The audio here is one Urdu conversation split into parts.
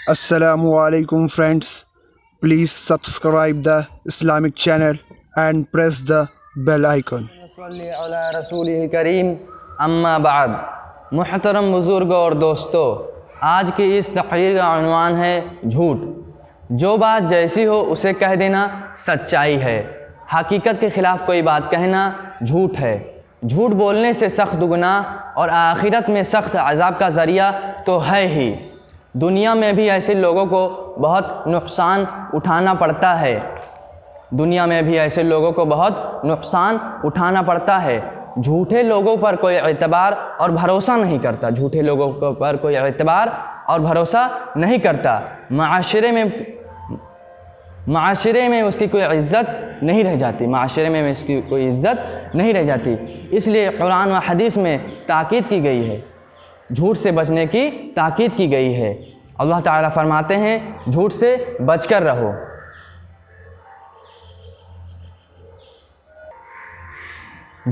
Assalamu alaikum friends. Please subscribe the Islamic channel and press the bell icon. صلی علی رسولہ کریم اما بعد. محترم بزرگوں اور دوستو، آج کی اس تقریر کا عنوان ہے جھوٹ. جو بات جیسی ہو اسے کہہ دینا سچائی ہے. حقیقت کے خلاف کوئی بات کہنا جھوٹ ہے. جھوٹ بولنے سے سخت گناہ اور آخرت میں سخت عذاب کا ذریعہ تو ہے ہی. دنیا میں بھی ایسے لوگوں کو بہت نقصان اٹھانا پڑتا ہے. دنیا میں بھی ایسے لوگوں کو بہت نقصان اٹھانا پڑتا ہے. جھوٹے لوگوں پر کوئی اعتبار اور بھروسہ نہیں کرتا. جھوٹے لوگوں پر کوئی اعتبار اور بھروسہ نہیں کرتا. معاشرے میں اس کی کوئی عزت نہیں رہ جاتی. معاشرے میں اس کی کوئی عزت نہیں رہ جاتی. اس لیے قرآن و حدیث میں تاکید کی گئی ہے. جھوٹ سے بچنے کی تاکید کی گئی ہے. اللہ تعالیٰ فرماتے ہیں جھوٹ سے بچ کر رہو.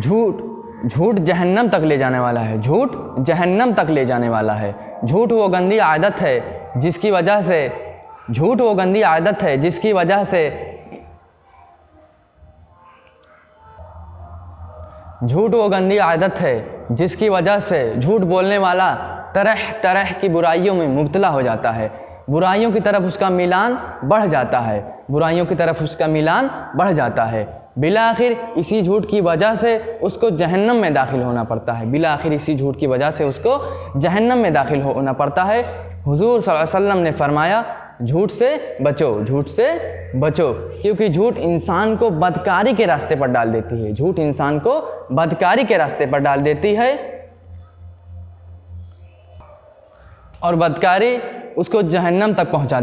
جھوٹ جہنم تک لے جانے والا ہے. جھوٹ جہنم تک لے جانے والا ہے. جھوٹ وہ گندی عادت ہے جس کی وجہ سے جھوٹ وہ گندی عادت ہے جس کی وجہ سے جھوٹ بولنے والا طرح طرح کی برائیوں میں مبتلا ہو جاتا ہے. برائیوں کی طرف اس کا میلان بڑھ جاتا ہے. بالآخر اسی جھوٹ کی وجہ سے اس کو جہنم میں داخل ہونا پڑتا ہے. حضور صلی اللہ علیہ وسلم نے فرمایا جھوٹ سے بچو کیونکہ جھوٹ انسان کو بدکاری کے راستے پر ڈال دیتی ہے. اور بدکاری اس کو جہنم تک پہنچا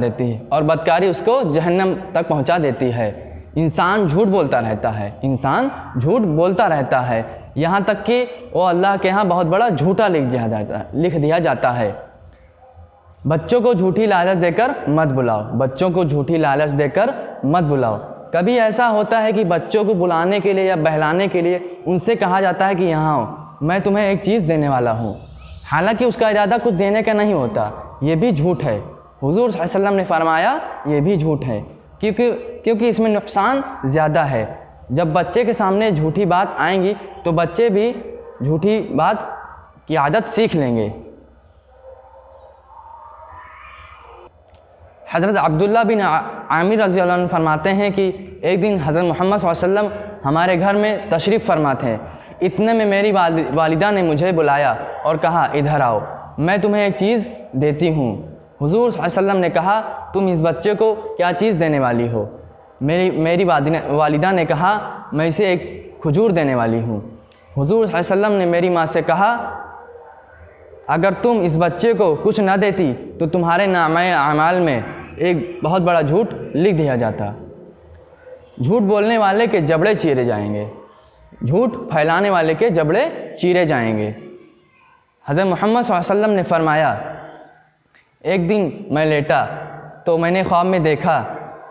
دیتی ہے. انسان جھوٹ بولتا رہتا ہے یہاں تک کہ وہ اللہ کے ہاں بہت بڑا جھوٹا لکھ دیا جاتا ہے. بچوں کو جھوٹی لالچ دے کر مت بلاؤ. کبھی ایسا ہوتا ہے کہ بچوں کو بلانے کے لیے یا بہلانے کے لیے ان سے کہا جاتا ہے کہ یہاں آؤ، میں تمہیں ایک چیز دینے والا ہوں. حالانکہ اس کا ارادہ کچھ دینے کا نہیں ہوتا. یہ بھی جھوٹ ہے. حضور صلی اللہ علیہ وسلم نے فرمایا یہ بھی جھوٹ ہے کیونکہ اس میں نقصان زیادہ ہے. جب بچے کے سامنے جھوٹی بات آئیں گی تو بچے بھی جھوٹی بات کی عادت سیکھ لیں گے. حضرت عبداللہ بن عامر رضی اللہ عنہ فرماتے ہیں کہ ایک دن حضرت محمد صلی اللہ علیہ وسلم ہمارے گھر میں تشریف فرما تھے. اتنے میں میری والدہ نے مجھے بلایا اور کہا ادھر آؤ، میں تمہیں ایک چیز دیتی ہوں. حضور صلی اللہ علیہ وسلم نے کہا تم اس بچے کو کیا چیز دینے والی ہو؟ میری والدہ نے کہا میں اسے ایک کھجور دینے والی ہوں. حضور صلی اللہ علیہ وسلم نے میری ماں سے کہا اگر تم اس بچے کو کچھ نہ دیتی تو تمہارے نامہ اعمال میں ایک بہت بڑا جھوٹ لکھ دیا جاتا. جھوٹ بولنے والے کے جبڑے چیرے جائیں گے. جھوٹ پھیلانے والے کے جبڑے چیرے جائیں گے. حضرت محمد صلی اللہ علیہ وسلم نے فرمایا ایک دن میں لیٹا تو میں نے خواب میں دیکھا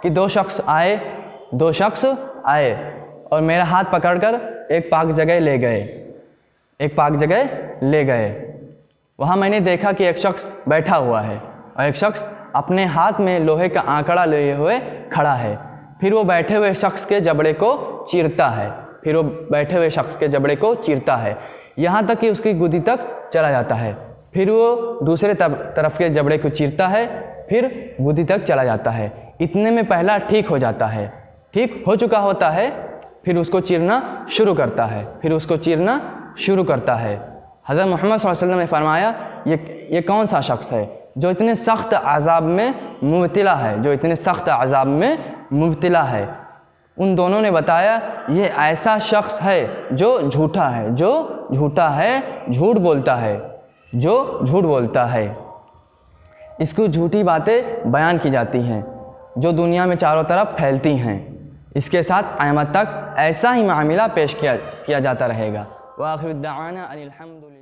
کہ دو شخص آئے اور میرا ہاتھ پکڑ کر ایک پاک جگہ لے گئے. وہاں میں نے دیکھا کہ ایک شخص بیٹھا ہوا ہے اور ایک شخص اپنے ہاتھ میں لوہے کا آنکڑا لیے ہوئے کھڑا ہے. پھر وہ بیٹھے ہوئے شخص کے جبڑے کو چیرتا ہے یہاں تک کہ اس کی گودی تک چلا جاتا ہے. پھر وہ دوسرے طرف کے جبڑے کو چیرتا ہے، پھر گودی تک چلا جاتا ہے. اتنے میں پہلا ٹھیک ہو چکا ہوتا ہے. پھر اس کو چیرنا شروع کرتا ہے. حضرت محمد صلی اللہ علیہ وسلم نے فرمایا یہ کون سا شخص ہے جو اتنے سخت عذاب میں مبتلا ہے؟ ان دونوں نے بتایا یہ ایسا شخص ہے جو جھوٹ بولتا ہے. اس کو جھوٹی باتیں بیان کی جاتی ہیں جو دنیا میں چاروں طرف پھیلتی ہیں. اس کے ساتھ قیامت تک ایسا ہی معاملہ پیش کیا جاتا رہے گا. وآخر دعوانا ان الحمد للہ.